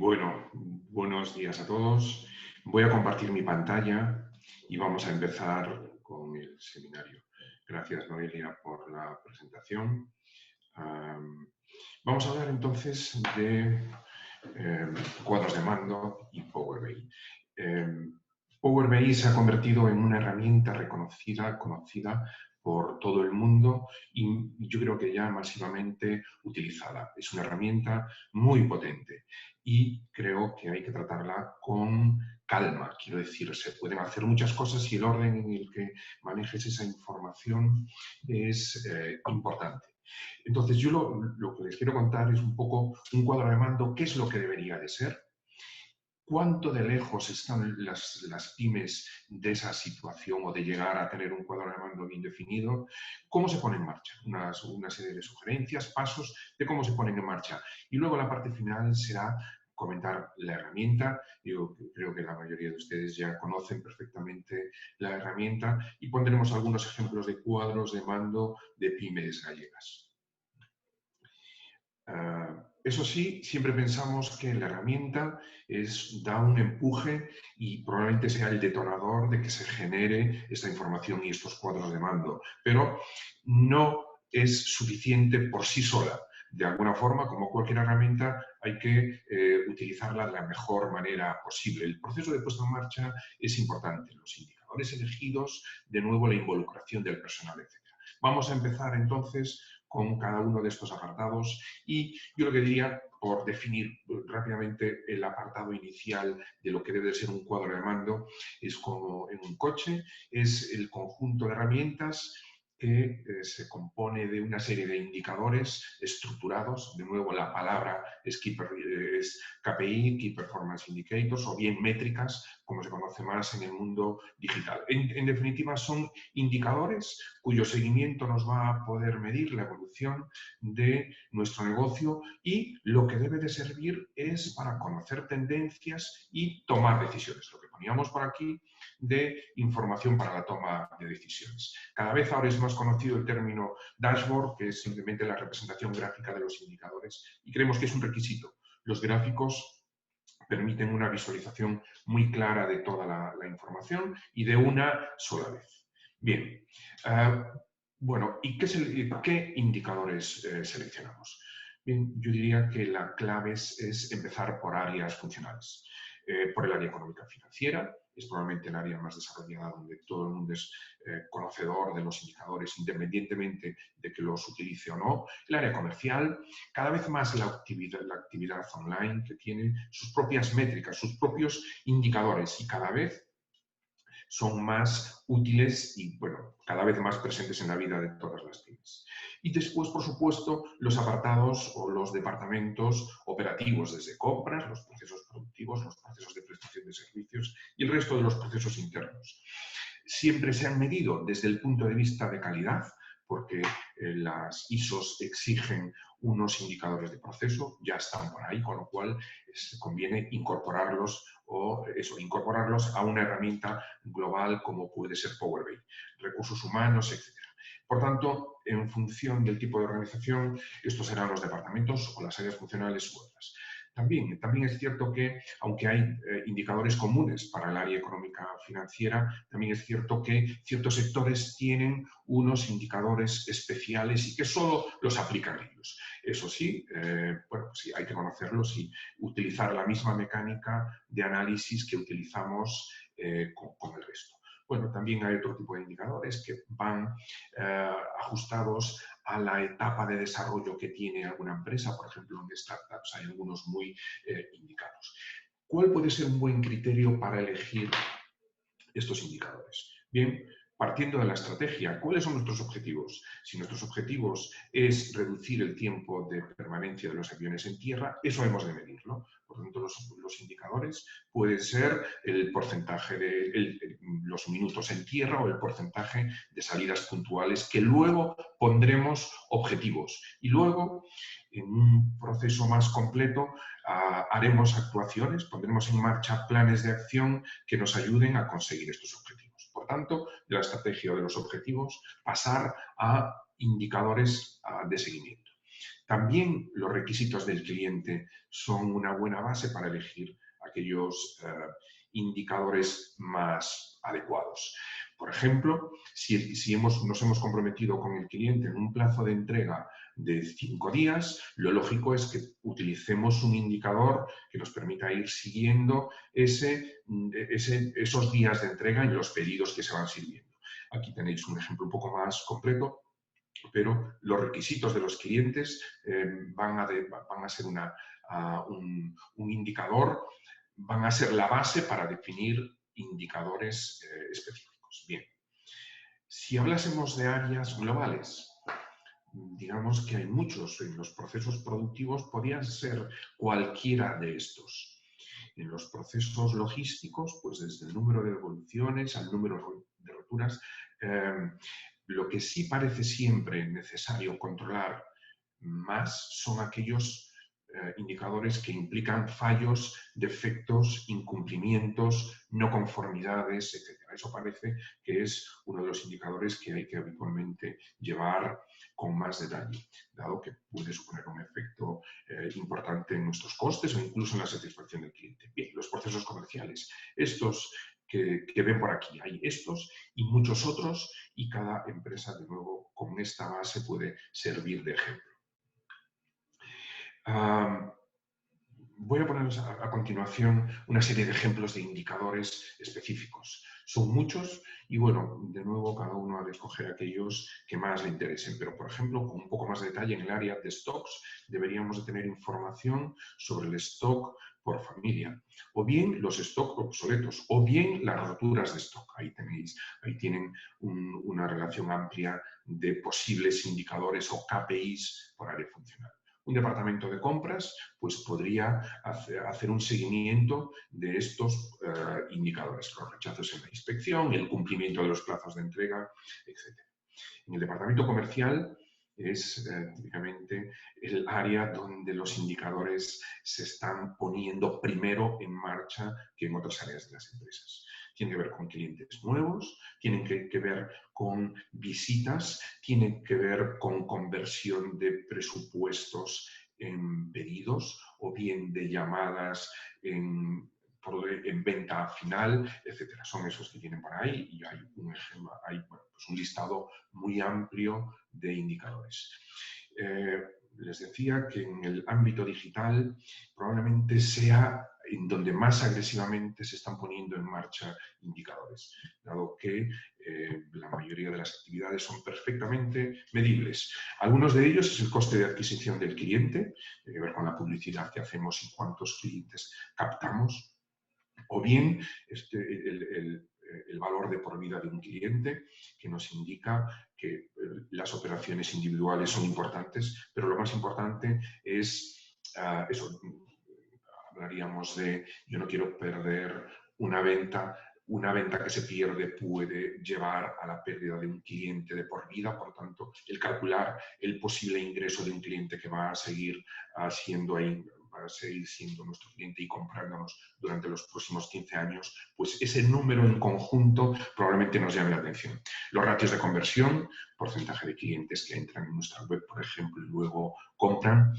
Bueno, buenos días a todos. Voy a compartir mi pantalla y vamos a empezar con el seminario. Gracias, Noelia, por la presentación. Vamos a hablar entonces de cuadros de mando y Power BI. Power BI se ha convertido en una herramienta conocida por todo el mundo y yo creo que ya masivamente utilizada. Es una herramienta muy potente y creo que hay que tratarla con calma. Quiero decir, se pueden hacer muchas cosas y el orden en el que manejes esa información es importante. Entonces, yo lo que les quiero contar es un poco un cuadro de mando, qué es lo que debería de ser, cuánto de lejos están las pymes de esa situación o de llegar a tener un cuadro de mando bien definido, cómo se pone en marcha, una serie de sugerencias, pasos de cómo se ponen en marcha. Y luego la parte final será comentar la herramienta. Yo creo que la mayoría de ustedes ya conocen perfectamente la herramienta y pondremos algunos ejemplos de cuadros de mando de pymes gallegas. Eso sí, siempre pensamos que la herramienta da un empuje y probablemente sea el detonador de que se genere esta información y estos cuadros de mando, pero no es suficiente por sí sola. De alguna forma, como cualquier herramienta, hay que utilizarla de la mejor manera posible. El proceso de puesta en marcha es importante, los indicadores elegidos, de nuevo la involucración del personal, etc. Vamos a empezar entonces con cada uno de estos apartados y yo lo que diría, por definir rápidamente el apartado inicial de lo que debe ser un cuadro de mando, es como en un coche, es el conjunto de herramientas que se compone de una serie de indicadores estructurados. De nuevo, la palabra es KPI, Key Performance Indicators, o bien métricas, como se conoce más en el mundo digital. En definitiva, son indicadores cuyo seguimiento nos va a poder medir la evolución de nuestro negocio y lo que debe de servir es para conocer tendencias y tomar decisiones. Lo que poníamos por aquí de información para la toma de decisiones. Cada vez ahora es más conocido el término dashboard, que es simplemente la representación gráfica de los indicadores, y creemos que es un requisito. Los gráficos permiten una visualización muy clara de toda la información y de una sola vez. Bien, bueno, ¿y qué indicadores seleccionamos? Bien, yo diría que la clave es empezar por áreas funcionales. Por el área económica financiera, es probablemente el área más desarrollada donde todo el mundo es conocedor de los indicadores independientemente de que los utilice o no. El área comercial, cada vez más la actividad online que tiene sus propias métricas, sus propios indicadores y cada vez son más útiles y, bueno, cada vez más presentes en la vida de todas las pymes. Y después, por supuesto, los apartados o los departamentos operativos, desde compras, los procesos productivos, los procesos de prestación de servicios y el resto de los procesos internos. Siempre se han medido desde el punto de vista de calidad, porque las ISOs exigen unos indicadores de proceso, ya están por ahí, con lo cual conviene incorporarlos a una herramienta global como puede ser Power BI, recursos humanos, etc. Por tanto, en función del tipo de organización, estos serán los departamentos o las áreas funcionales u otras. También es cierto que, aunque hay indicadores comunes para el área económica financiera, también es cierto que ciertos sectores tienen unos indicadores especiales y que solo los aplican ellos. Eso sí, bueno, sí, hay que conocerlos y utilizar la misma mecánica de análisis que utilizamos con el resto. Bueno, también hay otro tipo de indicadores que van ajustados a la etapa de desarrollo que tiene alguna empresa. Por ejemplo, en startups hay algunos muy indicados. ¿Cuál puede ser un buen criterio para elegir estos indicadores? Bien, partiendo de la estrategia, ¿cuáles son nuestros objetivos? Si nuestros objetivos es reducir el tiempo de permanencia de los aviones en tierra, eso hemos de medirlo. Por tanto, los indicadores pueden ser el porcentaje de los minutos en tierra o el porcentaje de salidas puntuales, que luego pondremos objetivos. Y luego, en un proceso más completo, haremos actuaciones, pondremos en marcha planes de acción que nos ayuden a conseguir estos objetivos. Por tanto, de la estrategia o de los objetivos, pasar a indicadores de seguimiento. También los requisitos del cliente son una buena base para elegir aquellos indicadores más adecuados. Por ejemplo, si nos hemos comprometido con el cliente en un plazo de entrega de 5 días, lo lógico es que utilicemos un indicador que nos permita ir siguiendo esos días de entrega en los pedidos que se van sirviendo. Aquí tenéis un ejemplo un poco más completo, pero los requisitos de los clientes van a ser un indicador, van a ser la base para definir indicadores específicos. Bien, si hablásemos de áreas globales, digamos que hay muchos en los procesos productivos, podrían ser cualquiera de estos. En los procesos logísticos, pues desde el número de devoluciones al número de roturas, lo que sí parece siempre necesario controlar más son aquellos indicadores que implican fallos, defectos, incumplimientos, no conformidades, etc. Eso parece que es uno de los indicadores que hay que habitualmente llevar con más detalle, dado que puede suponer un efecto importante en nuestros costes o incluso en la satisfacción del cliente. Bien, los procesos comerciales. Estos que ven por aquí, hay estos y muchos otros, y cada empresa, de nuevo, con esta base puede servir de ejemplo. Voy a poner a continuación una serie de ejemplos de indicadores específicos. Son muchos y, bueno, de nuevo cada uno ha de escoger aquellos que más le interesen. Pero, por ejemplo, con un poco más de detalle en el área de stocks, deberíamos de tener información sobre el stock por familia, o bien los stocks obsoletos, o bien las roturas de stock. Ahí tienen una relación amplia de posibles indicadores o KPIs por área funcional. Un departamento de compras pues, podría hacer un seguimiento de estos indicadores, los rechazos en la inspección, el cumplimiento de los plazos de entrega, etc. En el departamento comercial es típicamente el área donde los indicadores se están poniendo primero en marcha que en otras áreas de las empresas. Tiene que ver con clientes nuevos, tienen que ver con visitas, tienen que ver con conversión de presupuestos en pedidos o bien de llamadas en venta final, etcétera. Son esos que tienen por ahí y hay un ejemplo, hay pues un listado muy amplio de indicadores. Les decía que en el ámbito digital probablemente sea en donde más agresivamente se están poniendo en marcha indicadores, dado que la mayoría de las actividades son perfectamente medibles. Algunos de ellos es el coste de adquisición del cliente, tiene que ver con la publicidad que hacemos y cuántos clientes captamos, o bien el valor de por vida de un cliente, que nos indica que las operaciones individuales son importantes, pero lo más importante es eso. Hablaríamos de, yo no quiero perder una venta que se pierde puede llevar a la pérdida de un cliente de por vida, por tanto, el calcular el posible ingreso de un cliente que va a seguir siendo nuestro cliente y comprándonos durante los próximos 15 años, pues ese número en conjunto probablemente nos llame la atención. Los ratios de conversión, porcentaje de clientes que entran en nuestra web, por ejemplo, y luego compran.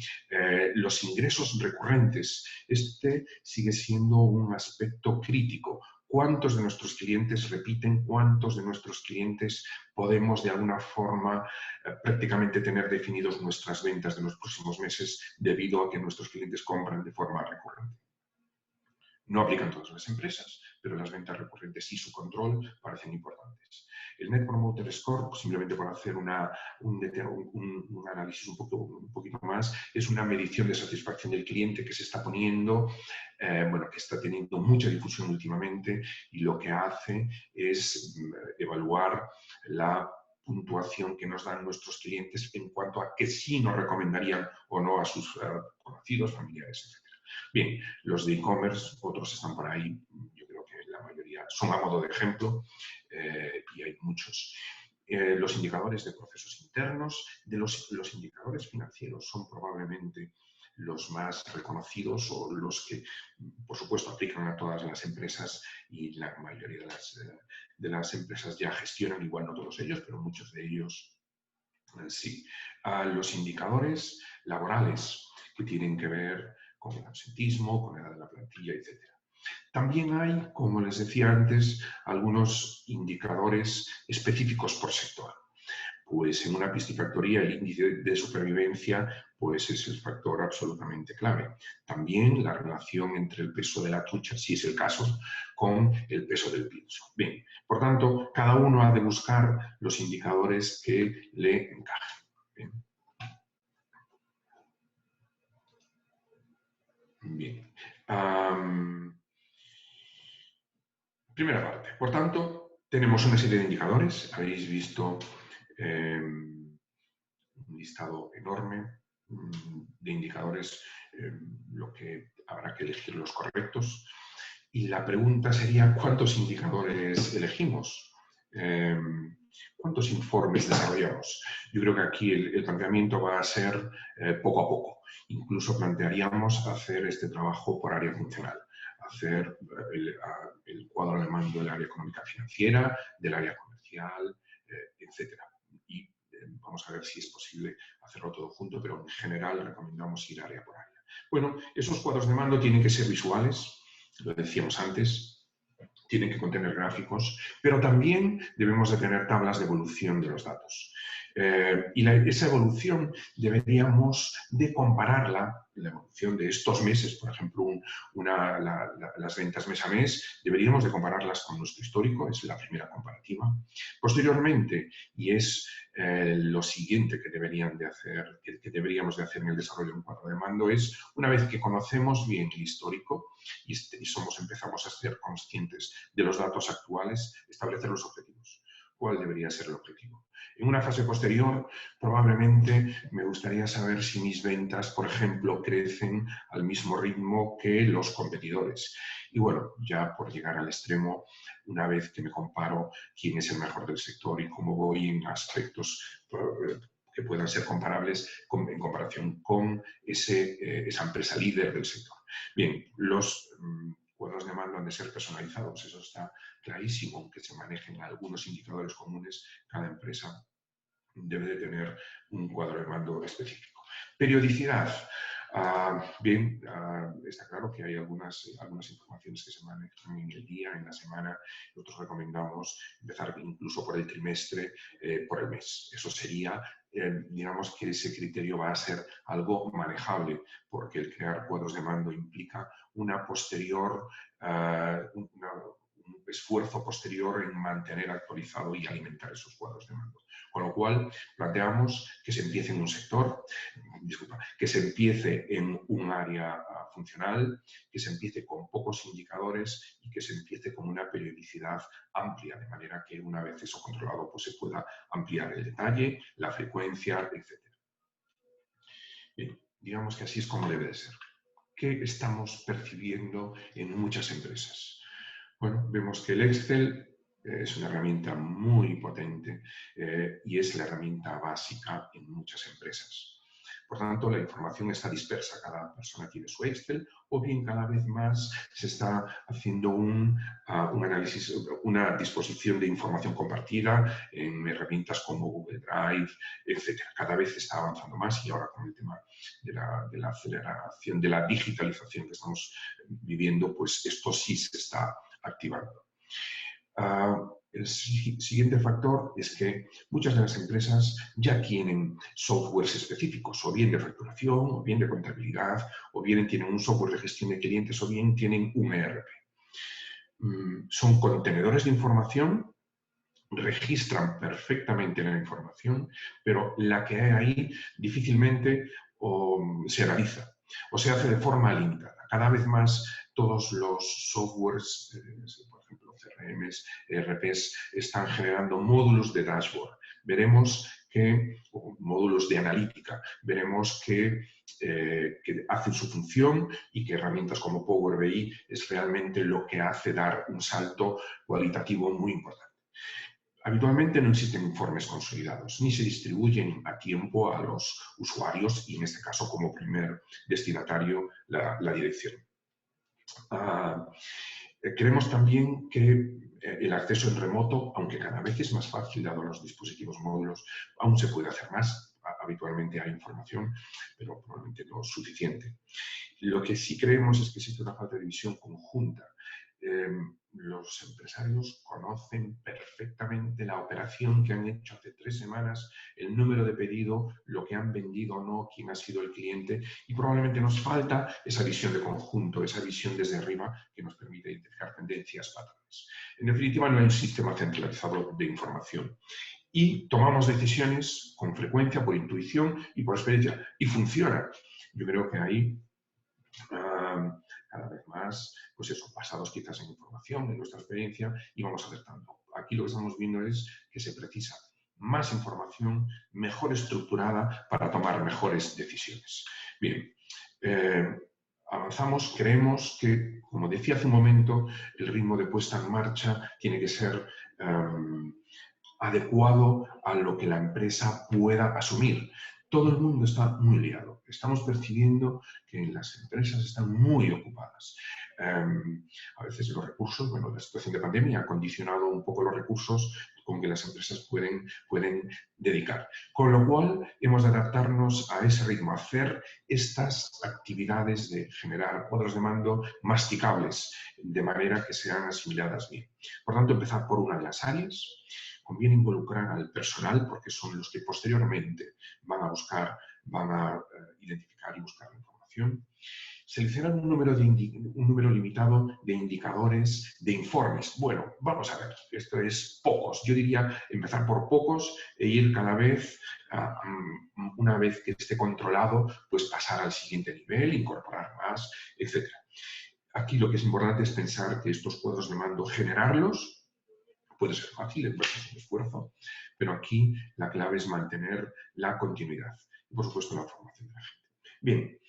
Los ingresos recurrentes, este sigue siendo un aspecto crítico. ¿Cuántos de nuestros clientes repiten? ¿Cuántos de nuestros clientes podemos de alguna forma prácticamente tener definidos nuestras ventas de los próximos meses debido a que nuestros clientes compran de forma recurrente? No aplican todas las empresas, pero las ventas recurrentes y su control parecen importantes. El Net Promoter Score, simplemente por hacer un análisis un poquito más, es una medición de satisfacción del cliente que se está poniendo, que está teniendo mucha difusión últimamente y lo que hace es evaluar la puntuación que nos dan nuestros clientes en cuanto a que sí nos recomendarían o no a sus conocidos, familiares, etc. Bien, los de e-commerce, otros están por ahí, yo creo que la mayoría son a modo de ejemplo y hay muchos. Los indicadores de procesos internos, los indicadores financieros son probablemente los más reconocidos o los que, por supuesto, aplican a todas las empresas y la mayoría de las empresas ya gestionan, igual no todos ellos, pero muchos de ellos sí. Los indicadores laborales que tienen que ver con el absentismo, con la edad de la plantilla, etc. También hay, como les decía antes, algunos indicadores específicos por sector. Pues en una piscifactoría el índice de supervivencia pues es el factor absolutamente clave. También la relación entre el peso de la trucha, si es el caso, con el peso del pienso. Bien, por tanto, cada uno ha de buscar los indicadores que le encajen. Bien. Bien. Primera parte. Por tanto, tenemos una serie de indicadores. Habéis visto un listado enorme de indicadores, lo que habrá que elegir los correctos. Y la pregunta sería, ¿cuántos indicadores elegimos? ¿Cuántos informes desarrollamos? Yo creo que aquí el planteamiento va a ser poco a poco. Incluso plantearíamos hacer este trabajo por área funcional, hacer el cuadro de mando del área económica financiera, del área comercial, etc. Y vamos a ver si es posible hacerlo todo junto, pero en general recomendamos ir área por área. Bueno, esos cuadros de mando tienen que ser visuales, lo decíamos antes, tienen que contener gráficos, pero también debemos de tener tablas de evolución de los datos. Esa evolución deberíamos de compararla, la evolución de estos meses, por ejemplo, las ventas mes a mes, deberíamos de compararlas con nuestro histórico, es la primera comparativa. Posteriormente, y es lo siguiente que deberíamos de hacer en el desarrollo de un cuadro de mando, es, una vez que conocemos bien el histórico y empezamos a ser conscientes de los datos actuales, establecer los objetivos. ¿Cuál debería ser el objetivo? En una fase posterior, probablemente me gustaría saber si mis ventas, por ejemplo, crecen al mismo ritmo que los competidores. Y bueno, ya por llegar al extremo, una vez que me comparo quién es el mejor del sector y cómo voy en aspectos que puedan ser comparables en comparación con esa empresa líder del sector. Bien, los cuadros de mando han de ser personalizados, eso está clarísimo, aunque se manejen algunos indicadores comunes, cada empresa debe de tener un cuadro de mando específico. Periodicidad. Está claro que hay algunas informaciones que se manejan en el día, en la semana. Nosotros recomendamos empezar incluso por el trimestre, por el mes. Eso sería, digamos que ese criterio va a ser algo manejable, porque el crear cuadros de mando implica un esfuerzo posterior en mantener actualizado y alimentar esos cuadros de mando. Con lo cual, planteamos que se empiece en un sector, que se empiece en un área funcional, que se empiece con pocos indicadores y que se empiece con una periodicidad amplia, de manera que una vez eso controlado, pues se pueda ampliar el detalle, la frecuencia, etc. Bien, digamos que así es como debe de ser. ¿Qué estamos percibiendo en muchas empresas? Bueno, vemos que el Excel es una herramienta muy potente y es la herramienta básica en muchas empresas. Por tanto, la información está dispersa, cada persona tiene su Excel, o bien cada vez más se está haciendo un análisis, una disposición de información compartida en herramientas como Google Drive, etc. Cada vez está avanzando más y ahora con el tema de la aceleración, de la digitalización que estamos viviendo, pues esto sí se está activando. El siguiente factor es que muchas de las empresas ya tienen softwares específicos, o bien de facturación, o bien de contabilidad, o bien tienen un software de gestión de clientes, o bien tienen un ERP. Son contenedores de información, registran perfectamente la información, pero la que hay ahí difícilmente se analiza o se hace de forma limitada. Cada vez más todos los softwares, por ejemplo, CRMs, ERPs, están generando módulos de dashboard. Veremos que, módulos de analítica, veremos que hacen su función y que herramientas como Power BI es realmente lo que hace dar un salto cualitativo muy importante. Habitualmente no existen informes consolidados, ni se distribuyen a tiempo a los usuarios y, en este caso, como primer destinatario, la dirección. Creemos también que el acceso en remoto, aunque cada vez es más fácil dado los dispositivos módulos, aún se puede hacer más. habitualmente hay información, pero probablemente no suficiente. Lo que sí creemos es que existe una falta de visión conjunta. Los empresarios conocen perfectamente la operación que han hecho hace 3 semanas, el número de pedido, lo que han vendido o no, quién ha sido el cliente, y probablemente nos falta esa visión de conjunto, esa visión desde arriba que nos permite identificar tendencias, patrones. En definitiva, no hay un sistema centralizado de información. Y tomamos decisiones con frecuencia, por intuición y por experiencia. Y funciona. Yo creo que ahí cada vez más, pues eso, basados quizás en información, en nuestra experiencia, y vamos acertando. Aquí lo que estamos viendo es que se precisa más información, mejor estructurada para tomar mejores decisiones. Bien, avanzamos, creemos que, como decía hace un momento, el ritmo de puesta en marcha tiene que ser adecuado a lo que la empresa pueda asumir. Todo el mundo está muy liado. Estamos percibiendo que las empresas están muy ocupadas. A veces los recursos, bueno, la situación de pandemia ha condicionado un poco los recursos con que las empresas pueden dedicar. Con lo cual, hemos de adaptarnos a ese ritmo, a hacer estas actividades de generar cuadros de mando masticables, de manera que sean asimiladas bien. Por tanto, empezar por una de las áreas. Conviene involucrar al personal porque son los que posteriormente van a identificar y buscar la información. Seleccionar un número limitado de indicadores, de informes. Bueno, vamos a ver, esto es pocos. Yo diría empezar por pocos e ir cada vez, una vez que esté controlado, pues pasar al siguiente nivel, incorporar más, etc. Aquí lo que es importante es pensar que estos cuadros de mando, generarlos, puede ser fácil, es un esfuerzo, pero aquí la clave es mantener la continuidad y, por supuesto, la formación de la gente. Bien,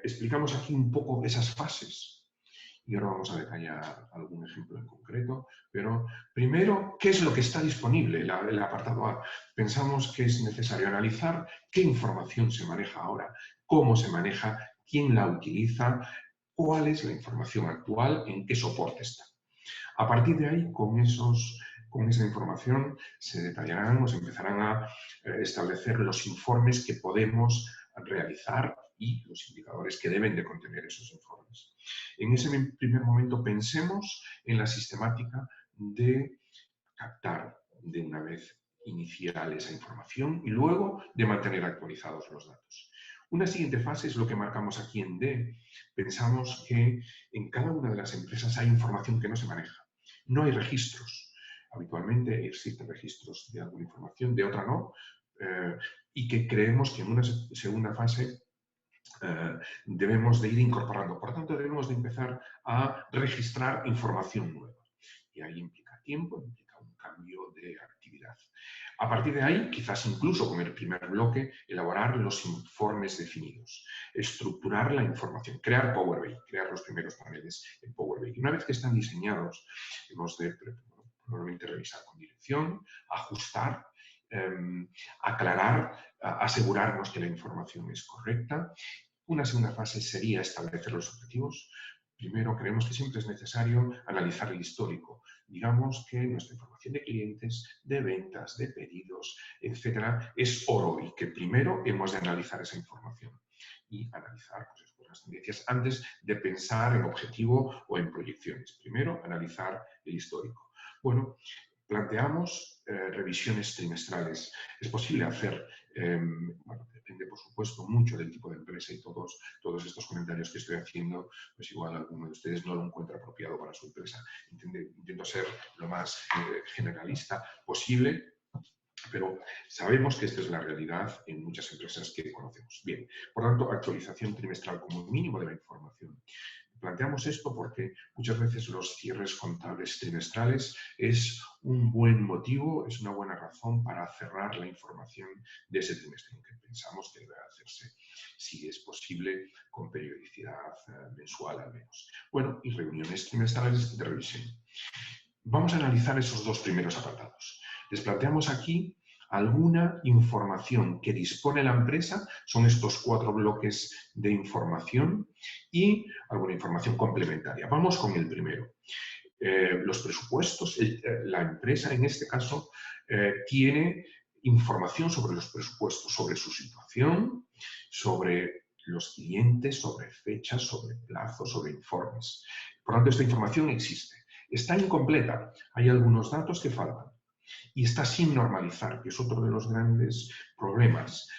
explicamos aquí un poco esas fases y ahora vamos a detallar algún ejemplo en concreto, pero primero, ¿qué es lo que está disponible? El apartado A. Pensamos que es necesario analizar qué información se maneja ahora, cómo se maneja, quién la utiliza, cuál es la información actual, en qué soporte está. A partir de ahí, con esa información, se detallarán o se empezarán a establecer los informes que podemos realizar y los indicadores que deben de contener esos informes. En ese primer momento pensemos en la sistemática de captar de una vez inicial esa información y luego de mantener actualizados los datos. Una siguiente fase es lo que marcamos aquí en D. Pensamos que en cada una de las empresas hay información que no se maneja. No hay registros. Habitualmente existen registros de alguna información, de otra no, y que creemos que en una segunda fase debemos de ir incorporando. Por tanto, debemos de empezar a registrar información nueva. Y ahí implica tiempo, implica un cambio de actividad. A partir de ahí, quizás incluso con el primer bloque, elaborar los informes definidos, estructurar la información, crear Power BI, crear los primeros paneles en Power BI. Una vez que están diseñados, hemos de probablemente revisar con dirección, ajustar, aclarar, asegurarnos que la información es correcta. Una segunda fase sería establecer los objetivos. Primero, creemos que siempre es necesario analizar el histórico. Digamos que nuestra información de clientes, de ventas, de pedidos, etcétera, es oro y que primero hemos de analizar esa información y analizar pues, las tendencias antes de pensar en objetivo o en proyecciones. Primero, analizar el histórico. Bueno, planteamos revisiones trimestrales. Es posible hacer, bueno, depende por supuesto mucho del tipo de empresa y todos estos comentarios que estoy haciendo, pues igual alguno de ustedes no lo encuentra apropiado para su empresa. Intento ser lo más generalista posible, pero sabemos que esta es la realidad en muchas empresas que conocemos. Bien, por tanto, actualización trimestral como mínimo de la información. Planteamos esto porque muchas veces los cierres contables trimestrales es un buen motivo, es una buena razón para cerrar la información de ese trimestre, aunque pensamos que debe hacerse, si es posible, con periodicidad mensual al menos. Bueno, y reuniones trimestrales de revisión. Vamos a analizar esos dos primeros apartados. Les planteamos aquí alguna información que dispone la empresa, son estos 4 bloques de información y alguna información complementaria. Vamos con el primero. Los presupuestos, la empresa en este caso tiene información sobre los presupuestos, sobre su situación, sobre los clientes, sobre fechas, sobre plazos, sobre informes. Por lo tanto, esta información existe. Está incompleta. Hay algunos datos que faltan. Y está sin normalizar, que es otro de los grandes problemas.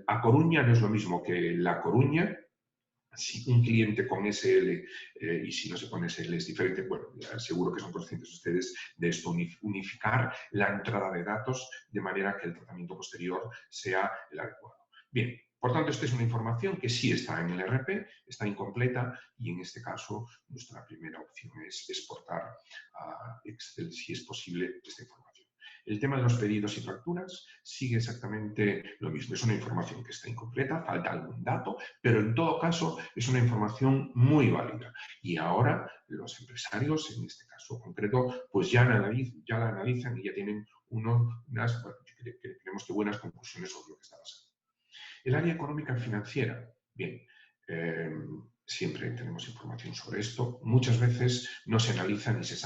A Coruña no es lo mismo que La Coruña. Si un cliente con SL y si no se pone SL es diferente, bueno, seguro que son conscientes ustedes de esto, unificar la entrada de datos de manera que el tratamiento posterior sea el adecuado. Bien, por tanto, esta es una información que sí está en el ERP, está incompleta y en este caso nuestra primera opción es exportar a Excel, si es posible, esta información. El tema de los pedidos y facturas sigue exactamente lo mismo. Es una información que está incompleta, falta algún dato, pero en todo caso es una información muy válida. Y ahora los empresarios, en este caso concreto, pues ya la analizan y ya tienen unas, bueno, creemos que buenas conclusiones sobre lo que está pasando. El área económica y financiera, bien, siempre tenemos información sobre esto. Muchas veces no se analiza ni se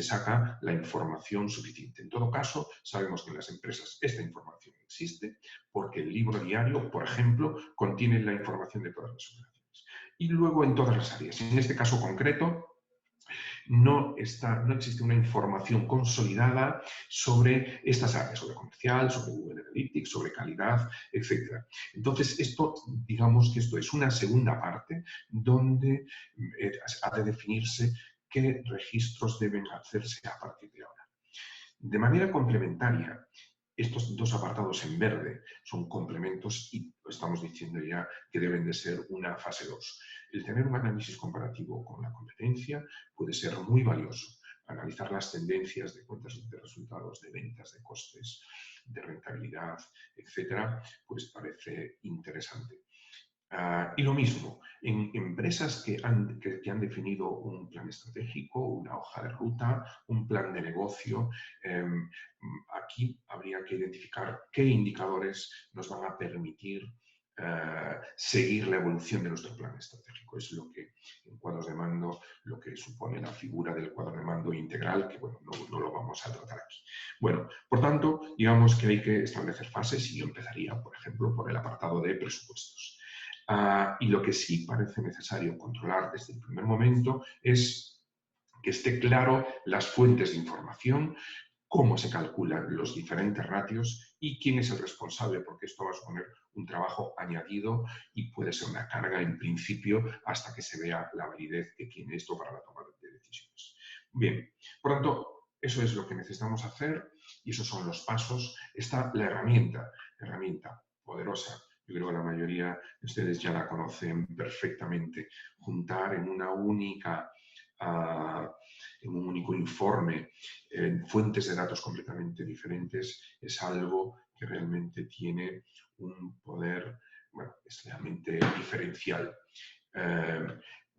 saca la información suficiente. En todo caso, sabemos que en las empresas esta información existe porque el libro diario, por ejemplo, contiene la información de todas las operaciones. Y luego en todas las áreas. En este caso concreto, no existe una información consolidada sobre estas áreas, sobre comercial, sobre Google Analytics, sobre calidad, etc. Entonces, digamos que esto es una segunda parte donde ha de definirse qué registros deben hacerse a partir de ahora. De manera complementaria, estos dos apartados en verde son complementos y estamos diciendo ya que deben de ser una fase 2. El tener un análisis comparativo con la competencia puede ser muy valioso. Analizar las tendencias de cuentas de resultados, de ventas, de costes, de rentabilidad, etcétera, pues parece interesante. Y lo mismo, en empresas que han definido un plan estratégico, una hoja de ruta, un plan de negocio, aquí habría que identificar qué indicadores nos van a permitir seguir la evolución de nuestro plan estratégico. Es lo que en cuadros de mando, lo que supone la figura del cuadro de mando integral, que bueno, no lo vamos a tratar aquí. Bueno, por tanto, digamos que hay que establecer fases y yo empezaría, por ejemplo, por el apartado de presupuestos. Y lo que sí parece necesario controlar desde el primer momento es que esté claro las fuentes de información, cómo se calculan los diferentes ratios y quién es el responsable, porque esto va a suponer un trabajo añadido y puede ser una carga en principio hasta que se vea la validez que tiene esto para la toma de decisiones. Bien, por tanto, eso es lo que necesitamos hacer y esos son los pasos. Está la herramienta poderosa. Yo creo que la mayoría de ustedes ya la conocen perfectamente. Juntar en un único informe fuentes de datos completamente diferentes es algo que realmente tiene un poder, bueno, es realmente diferencial.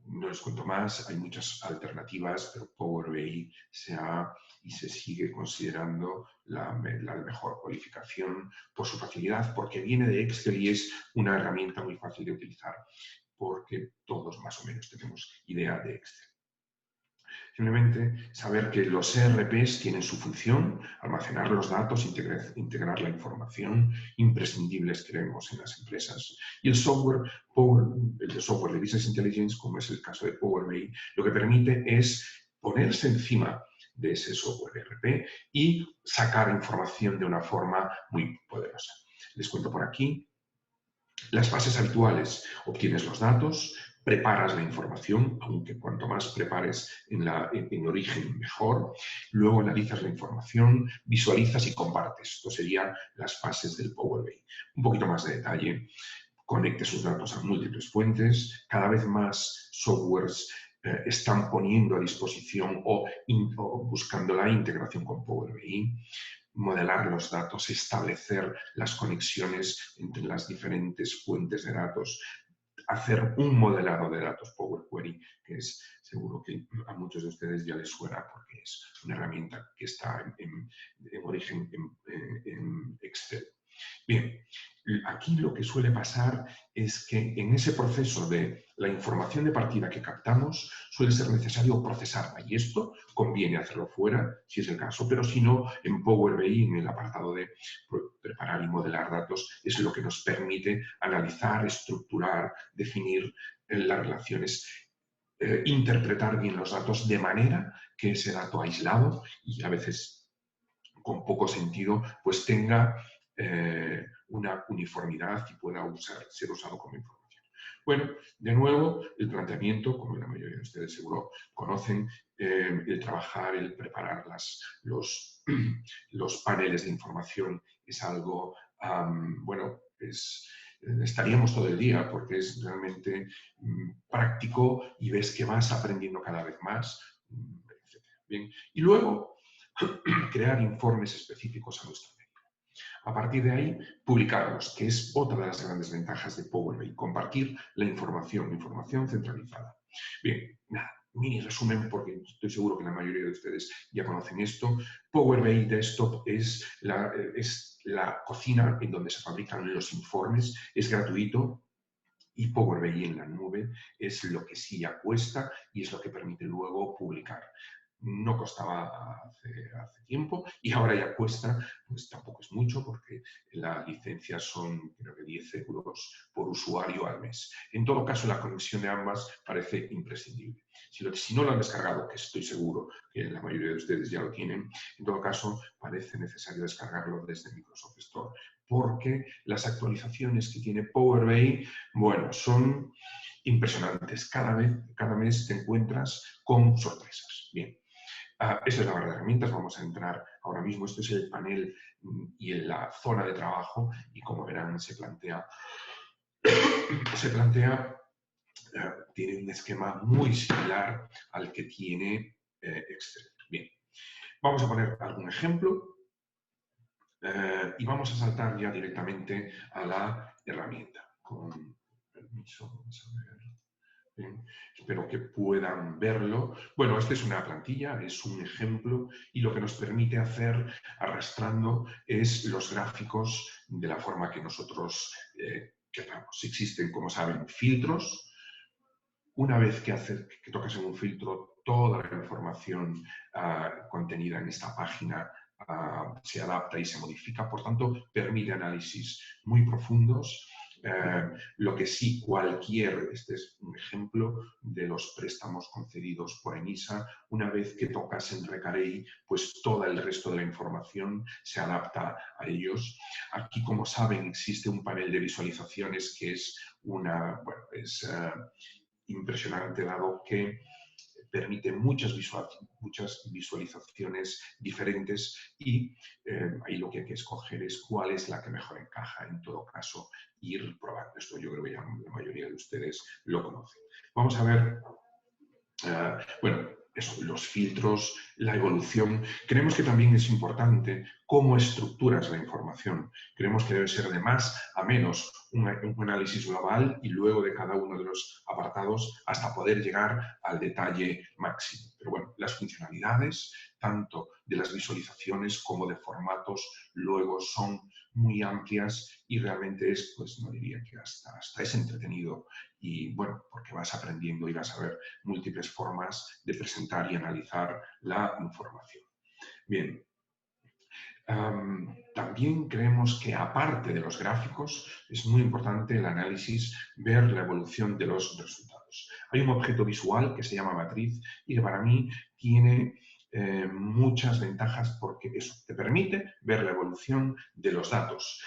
No les cuento más, hay muchas alternativas, pero Power BI se sigue considerando la de mejor cualificación por su facilidad, porque viene de Excel y es una herramienta muy fácil de utilizar, porque todos más o menos tenemos idea de Excel. Simplemente saber que los ERPs tienen su función, almacenar los datos, integrar la información, imprescindibles creemos en las empresas. Y el software de Business Intelligence, como es el caso de Power BI, lo que permite es ponerse encima de ese software ERP y sacar información de una forma muy poderosa. Les cuento por aquí las fases habituales. Obtienes los datos, preparas la información, aunque cuanto más prepares en origen mejor. Luego analizas la información, visualizas y compartes. Esto serían las fases del Power BI. Un poquito más de detalle. Conecte sus datos a múltiples fuentes. Cada vez más softwares están poniendo a disposición o buscando la integración con Power BI. Modelar los datos, establecer las conexiones entre las diferentes fuentes de datos, hacer un modelado de datos Power Query, que es seguro que a muchos de ustedes ya les suena porque es una herramienta que está en origen en Excel. Bien, Aquí lo que suele pasar es que en ese proceso de la información de partida que captamos suele ser necesario procesarla y esto conviene hacerlo fuera, si es el caso, pero si no, en Power BI, en el apartado de preparar y modelar datos, es lo que nos permite analizar, estructurar, definir las relaciones, interpretar bien los datos de manera que ese dato aislado y a veces con poco sentido, pues tenga una uniformidad y pueda ser usado como información. Bueno, de nuevo, el planteamiento, como la mayoría de ustedes seguro conocen, el trabajar, el preparar los paneles de información es algo, bueno, estaríamos todo el día porque es realmente práctico y ves que vas aprendiendo cada vez más, etc. Bien, y luego crear informes específicos a nuestro medio. A partir de ahí, publicarlos, que es otra de las grandes ventajas de Power BI, compartir la información centralizada. Bien, nada, mini resumen, porque estoy seguro que la mayoría de ustedes ya conocen esto. Power BI Desktop es la cocina en donde se fabrican los informes, es gratuito, y Power BI en la nube es lo que sí ya cuesta y es lo que permite luego publicar. No costaba hace tiempo y ahora ya cuesta, pues tampoco es mucho porque las licencias son creo que 10 euros por usuario al mes. En todo caso, la conexión de ambas parece imprescindible. Si no lo han descargado, que estoy seguro que la mayoría de ustedes ya lo tienen, en todo caso parece necesario descargarlo desde Microsoft Store porque las actualizaciones que tiene Power BI, bueno, son impresionantes. Cada mes te encuentras con sorpresas. Bien. Esta es la barra de herramientas, vamos a entrar ahora mismo, este es el panel y en la zona de trabajo y como verán se plantea tiene un esquema muy similar al que tiene Excel. Bien, vamos a poner algún ejemplo y vamos a saltar ya directamente a la herramienta. Con permiso, vamos a ver. Bien, espero que puedan verlo. Bueno, esta es una plantilla, es un ejemplo y lo que nos permite hacer arrastrando es los gráficos de la forma que nosotros queramos. Existen, como saben, filtros. Una vez que tocas en un filtro, toda la información contenida en esta página se adapta y se modifica, por tanto, permite análisis muy profundos. Lo que sí, este es un ejemplo de los préstamos concedidos por ENISA, una vez que tocas en Recarey, pues todo el resto de la información se adapta a ellos. Aquí, como saben, existe un panel de visualizaciones que es impresionante, dado que permite muchas visualizaciones diferentes y ahí lo que hay que escoger es cuál es la que mejor encaja. En todo caso, ir probando. Esto yo creo que ya la mayoría de ustedes lo conocen. Vamos a ver, bueno, eso, los filtros, la evolución. Creemos que también es importante cómo estructuras la información. Creemos que debe ser de más a menos un análisis global y luego de cada uno de los apartados hasta poder llegar al detalle máximo. Pero bueno, las funcionalidades, tanto de las visualizaciones como de formatos, luego son muy amplias y realmente es, pues no diría que hasta es entretenido y bueno, porque vas aprendiendo y vas a ver múltiples formas de presentar y analizar la información. Bien. También creemos que aparte de los gráficos es muy importante el análisis, ver la evolución de los resultados. Hay un objeto visual que se llama matriz y que para mí tiene muchas ventajas porque eso te permite ver la evolución de los datos.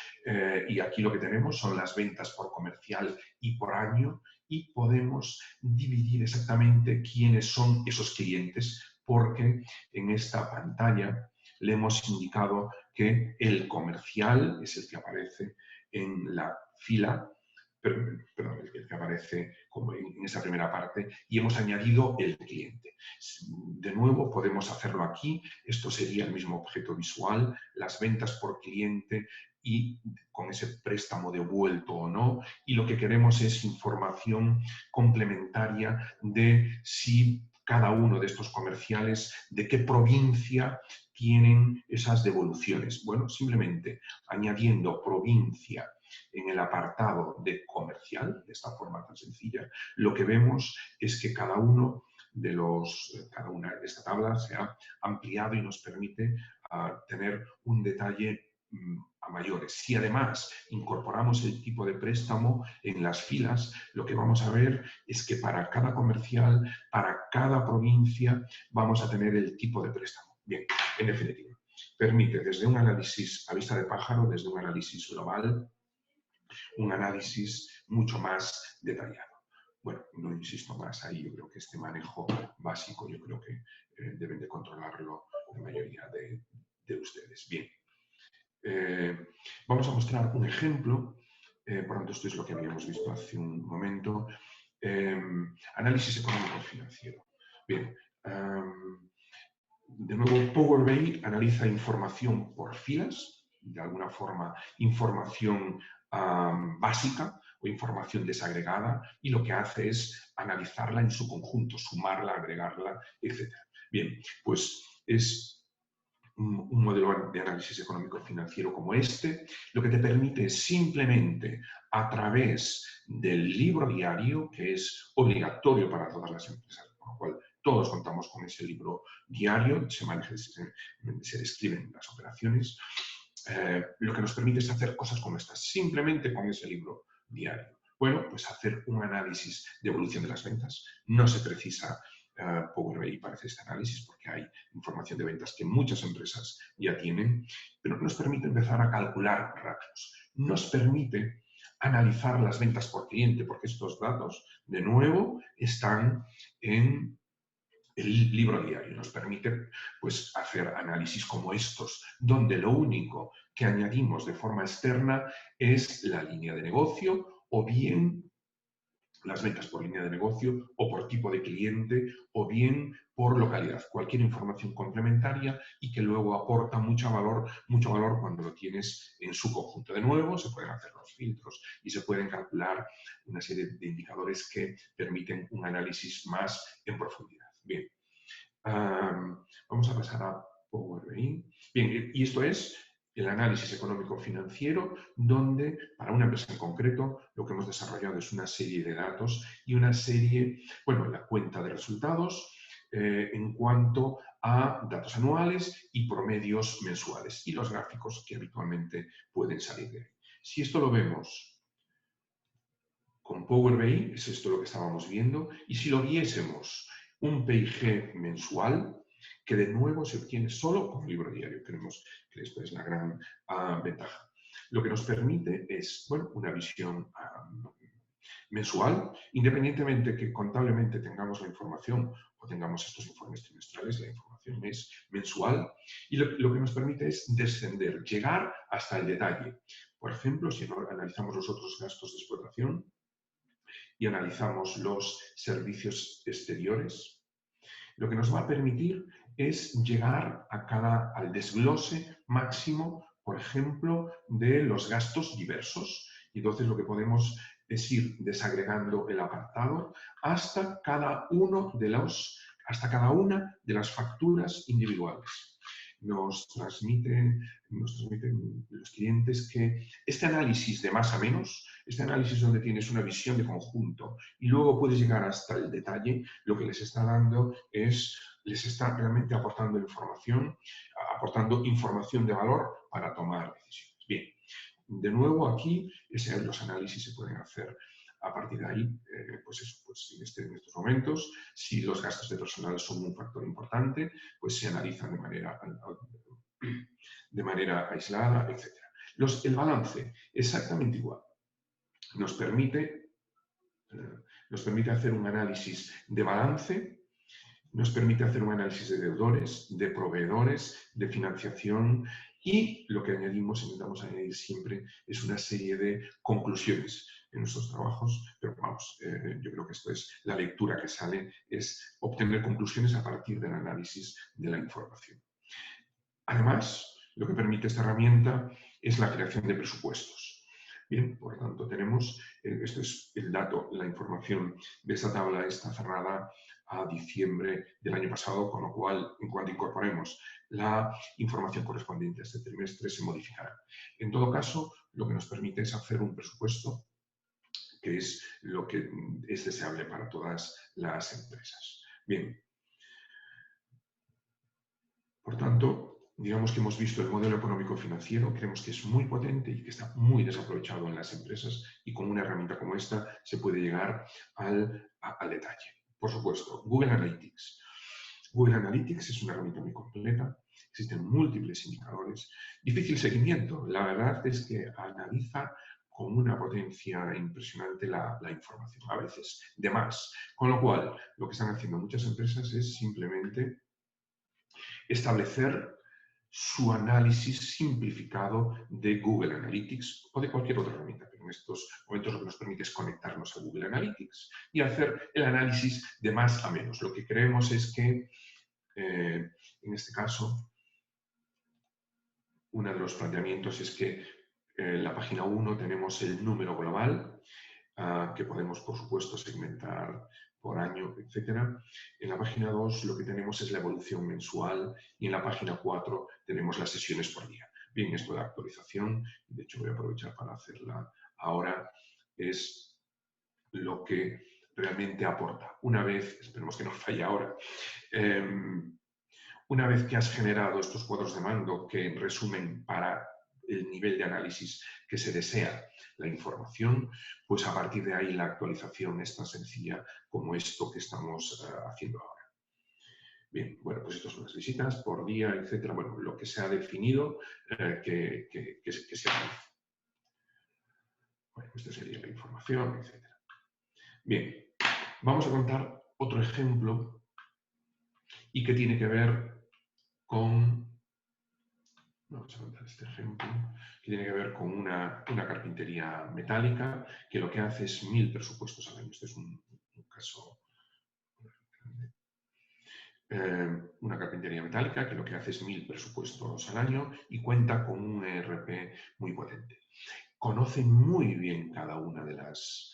Y aquí lo que tenemos son las ventas por comercial y por año y podemos dividir exactamente quiénes son esos clientes porque en esta pantalla le hemos indicado que el comercial es el que aparece en la fila, perdón, el que aparece como en esa primera parte, y hemos añadido el cliente. De nuevo, podemos hacerlo aquí. Esto sería el mismo objeto visual, las ventas por cliente y con ese préstamo devuelto o no. Y lo que queremos es información complementaria de si cada uno de estos comerciales, de qué provincia tienen esas devoluciones. Bueno, simplemente añadiendo provincia en el apartado de comercial, de esta forma tan sencilla, lo que vemos es que cada una de esta tabla se ha ampliado y nos permite tener un detalle a mayores. Si además incorporamos el tipo de préstamo en las filas, lo que vamos a ver es que para cada comercial, para cada provincia, vamos a tener el tipo de préstamo. Bien, en definitiva, permite desde un análisis a vista de pájaro, desde un análisis global, un análisis mucho más detallado. Bueno, no insisto más ahí, yo creo que este manejo básico, yo creo que deben de controlarlo la mayoría de ustedes. Bien. Vamos a mostrar un ejemplo, por tanto esto es lo que habíamos visto hace un momento, análisis económico-financiero. Bien, de nuevo Power BI analiza información por filas, de alguna forma información básica o información desagregada, y lo que hace es analizarla en su conjunto, sumarla, agregarla, etc. Bien, pues es un modelo de análisis económico-financiero como este, lo que te permite es simplemente a través del libro diario, que es obligatorio para todas las empresas, con lo cual todos contamos con ese libro diario, se describen las operaciones, lo que nos permite es hacer cosas como estas, simplemente con ese libro diario. Bueno, pues hacer un análisis de evolución de las ventas. No se precisa Power BI para hacer este análisis porque hay información de ventas que muchas empresas ya tienen, pero nos permite empezar a calcular ratios. Nos permite analizar las ventas por cliente porque estos datos, de nuevo, están en el libro diario. Nos permite pues, hacer análisis como estos, donde lo único que añadimos de forma externa es la línea de negocio o bien las ventas por línea de negocio o por tipo de cliente o bien por localidad. Cualquier información complementaria y que luego aporta mucho valor cuando lo tienes en su conjunto. De nuevo, se pueden hacer los filtros y se pueden calcular una serie de indicadores que permiten un análisis más en profundidad. Bien, vamos a pasar a Power BI. Bien, y esto es el análisis económico-financiero, donde para una empresa en concreto lo que hemos desarrollado es una serie de datos y una serie, bueno, la cuenta de resultados en cuanto a datos anuales y promedios mensuales y los gráficos que habitualmente pueden salir de ahí. Si esto lo vemos con Power BI, es esto lo que estábamos viendo, y si lo viésemos un PIG mensual, que de nuevo se obtiene solo con libro diario. Creemos que esto es la gran ventaja. Lo que nos permite es, bueno, una visión mensual, independientemente que contablemente tengamos la información o tengamos estos informes trimestrales, la información es mensual y lo que nos permite es descender, llegar hasta el detalle. Por ejemplo, si analizamos los otros gastos de explotación y analizamos los servicios exteriores, lo que nos va a permitir es llegar al desglose máximo, por ejemplo, de los gastos diversos. Y entonces lo que podemos es ir desagregando el apartado hasta cada una de las facturas individuales. Nos transmiten los clientes que este análisis de más a menos, este análisis donde tienes una visión de conjunto y luego puedes llegar hasta el detalle, lo que les está dando les está realmente aportando información de valor para tomar decisiones. Bien, de nuevo aquí los análisis se pueden hacer a partir de ahí, en estos momentos, si los gastos de personal son un factor importante, pues se analizan de manera aislada, etc. El balance, exactamente igual. Nos permite hacer un análisis de balance, nos permite hacer un análisis de deudores, de proveedores, de financiación y lo que intentamos añadir siempre es una serie de conclusiones en nuestros trabajos, pero vamos, yo creo que esto es la lectura que sale, es obtener conclusiones a partir del análisis de la información. Además, lo que permite esta herramienta es la creación de presupuestos. Bien, por lo tanto, tenemos, esto es el dato, la información de esta tabla está cerrada a diciembre del año pasado, con lo cual, en cuanto incorporemos la información correspondiente a este trimestre, se modificará. En todo caso, lo que nos permite es hacer un presupuesto, que es lo que es deseable para todas las empresas. Bien, por tanto, digamos que hemos visto el modelo económico financiero, creemos que es muy potente y que está muy desaprovechado en las empresas, y con una herramienta como esta se puede llegar al detalle. Por supuesto, Google Analytics. Google Analytics es una herramienta muy completa, existen múltiples indicadores, difícil seguimiento. La verdad es que analiza con una potencia impresionante la información, a veces de más. Con lo cual, lo que están haciendo muchas empresas es simplemente establecer su análisis simplificado de Google Analytics o de cualquier otra herramienta, pero en estos momentos lo que nos permite es conectarnos a Google Analytics y hacer el análisis de más a menos. Lo que creemos es que, en este caso, uno de los planteamientos es que en la página 1 tenemos el número global, que podemos, por supuesto, segmentar por año, etc. En la página 2 lo que tenemos es la evolución mensual y en la página 4 tenemos las sesiones por día. Bien, esto de actualización, de hecho voy a aprovechar para hacerla ahora, es lo que realmente aporta. Una vez, esperemos que no falle ahora, una vez que has generado estos cuadros de mando que resumen para el nivel de análisis que se desea la información, pues a partir de ahí la actualización es tan sencilla como esto que estamos haciendo ahora. Bien, bueno, pues estas son las visitas por día, etcétera. Bueno, lo que se ha definido que se analice. Bueno, esta sería la información, etcétera. Bien, vamos a contar otro ejemplo y que tiene que ver con... Vamos a contar este ejemplo, que tiene que ver con una carpintería metálica que lo que hace es 1000 presupuestos al año. Este es un caso... una carpintería metálica que lo que hace es 1000 presupuestos al año y cuenta con un ERP muy potente. Conoce muy bien cada una de las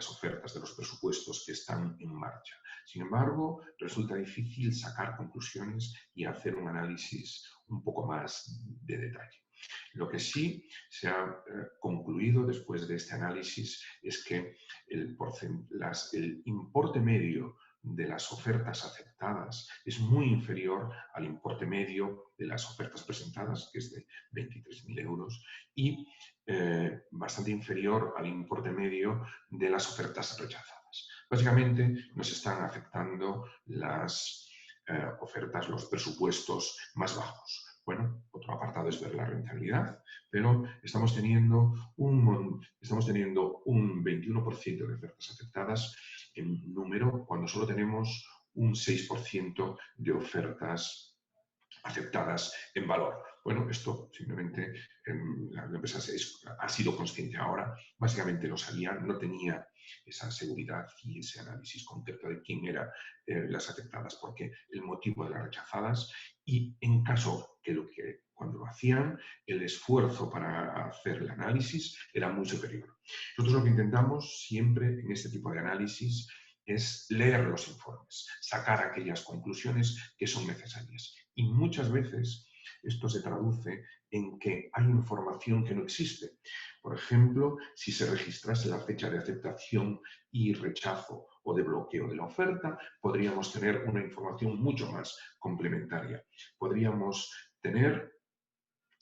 ofertas, de los presupuestos que están en marcha. Sin embargo, resulta difícil sacar conclusiones y hacer un análisis un poco más de detalle. Lo que sí se ha concluido después de este análisis es que el importe medio de las ofertas aceptadas es muy inferior al importe medio de las ofertas presentadas, que es de 23.000 euros, y bastante inferior al importe medio de las ofertas rechazadas. Básicamente nos están afectando las ofertas, los presupuestos más bajos. Bueno, otro apartado es ver la rentabilidad, pero estamos teniendo un 21% de ofertas aceptadas en número cuando solo tenemos un 6% de ofertas aceptadas en valor. Bueno, esto simplemente la empresa ha sido consciente ahora, básicamente lo sabía, no tenía esa seguridad y ese análisis concreto de quién eran las aceptadas, porque el motivo de las rechazadas y en caso que cuando lo hacían, el esfuerzo para hacer el análisis era muy superior. Nosotros lo que intentamos siempre en este tipo de análisis es leer los informes, sacar aquellas conclusiones que son necesarias. Y muchas veces esto se traduce en que hay información que no existe. Por ejemplo, si se registrase la fecha de aceptación y rechazo o de bloqueo de la oferta, podríamos tener una información mucho más complementaria. Podríamos tener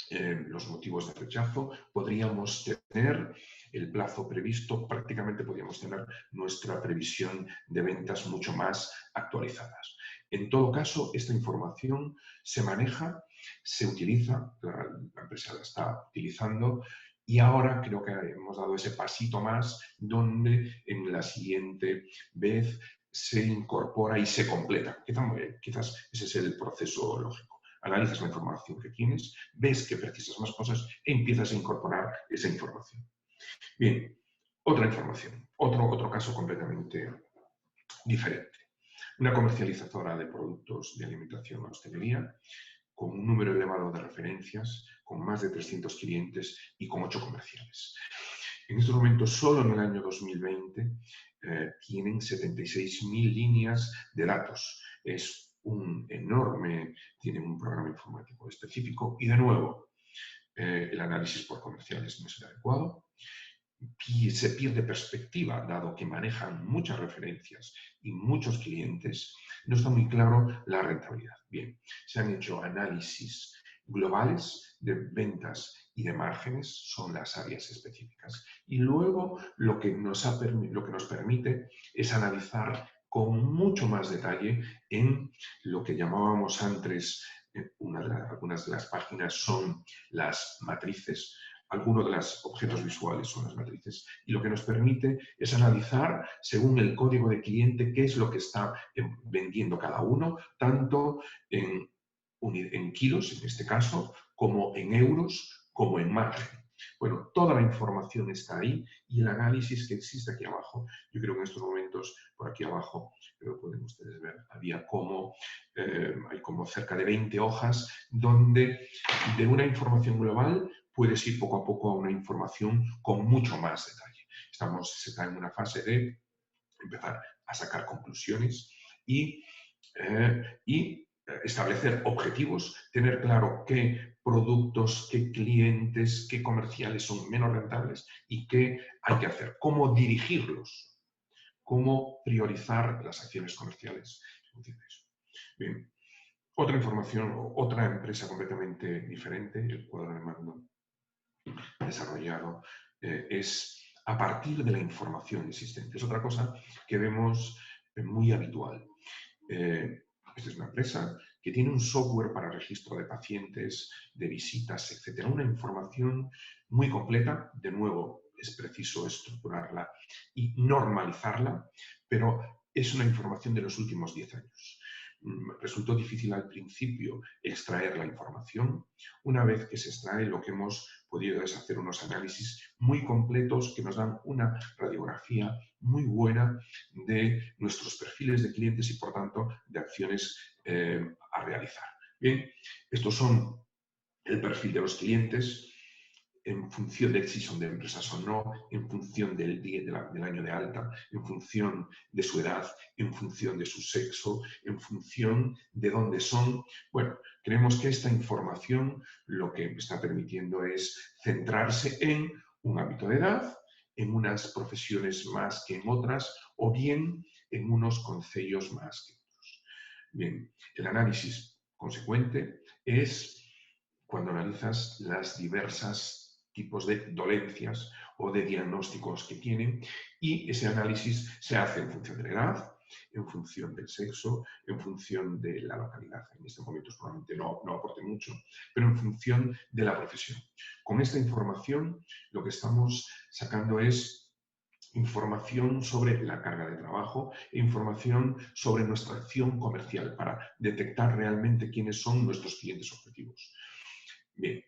los motivos de rechazo, podríamos tener el plazo previsto, prácticamente podríamos tener nuestra previsión de ventas mucho más actualizadas. En todo caso, esta información se maneja, se utiliza, la empresa la está utilizando y ahora creo que hemos dado ese pasito más donde en la siguiente vez se incorpora y se completa. Quizás ese es el proceso lógico. Analizas la información que tienes, ves que precisas más cosas e empiezas a incorporar esa información. Bien, otra información, otro caso completamente diferente. Una comercializadora de productos de alimentación o hostelería con un número elevado de referencias con más de 300 clientes y con 8 comerciales. En estos momentos, solo en el año 2020, tienen 76.000 líneas de datos. Es un enorme, tienen un programa informático específico y, de nuevo, el análisis por comerciales no es el adecuado. Y se pierde perspectiva, dado que manejan muchas referencias y muchos clientes, no está muy claro la rentabilidad. Bien, se han hecho análisis globales de ventas y de márgenes, son las áreas específicas. Y luego lo que nos permite es analizar con mucho más detalle en lo que llamábamos antes, algunas de las páginas son las matrices. Algunos de los objetos visuales son las matrices, y lo que nos permite es analizar, según el código de cliente, qué es lo que está vendiendo cada uno, tanto en kilos, en este caso, como en euros, como en margen. Bueno, toda la información está ahí y el análisis que existe aquí abajo. Yo creo que en estos momentos, por aquí abajo, pero pueden ustedes ver, hay como cerca de 20 hojas donde de una información global puedes ir poco a poco a una información con mucho más detalle. Se está en una fase de empezar a sacar conclusiones y establecer objetivos, tener claro qué productos, qué clientes, qué comerciales son menos rentables y qué hay que hacer, cómo dirigirlos, cómo priorizar las acciones comerciales. Bien. Otra información, otra empresa completamente diferente, el cuadro de mando desarrollado, es a partir de la información existente. Es otra cosa que vemos muy habitual. Esta es una empresa que tiene un software para registro de pacientes, de visitas, etc. Una información muy completa. De nuevo, es preciso estructurarla y normalizarla, pero es una información de los últimos 10 años. Resultó difícil al principio extraer la información. Una vez que se extrae, lo que hemos podido es hacer unos análisis muy completos que nos dan una radiografía muy buena de nuestros perfiles de clientes y, por tanto, de acciones a realizar. Bien, estos son el perfil de los clientes en función de si son de empresas o no, en función del año de alta, en función de su edad, en función de su sexo, en función de dónde son. Bueno, creemos que esta información lo que está permitiendo es centrarse en un ámbito de edad, en unas profesiones más que en otras, o bien en unos concellos más que otros. Bien, el análisis consecuente es cuando analizas las diversas tipos de dolencias o de diagnósticos que tienen, y ese análisis se hace en función de la edad, en función del sexo, en función de la localidad. En este momento probablemente no aporte mucho, pero en función de la profesión. Con esta información lo que estamos sacando es información sobre la carga de trabajo e información sobre nuestra acción comercial para detectar realmente quiénes son nuestros clientes objetivos. Bien,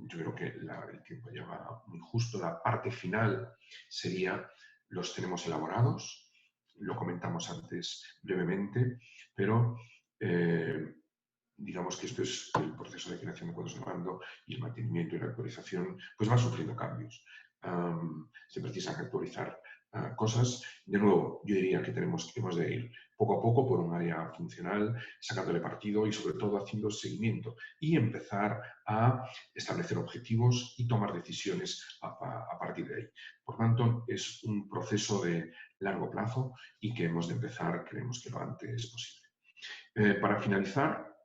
yo creo que el tiempo ya va muy justo. La parte final sería, los tenemos elaborados, lo comentamos antes brevemente, pero digamos que esto es el proceso de creación de cuadros de mando, y el mantenimiento y la actualización pues va sufriendo cambios. Se precisan actualizar cosas. De nuevo, yo diría que hemos de ir poco a poco por un área funcional, sacándole partido y sobre todo haciendo seguimiento y empezar a establecer objetivos y tomar decisiones a partir de ahí. Por tanto, es un proceso de largo plazo y que hemos de empezar, creemos que lo antes posible. Para finalizar,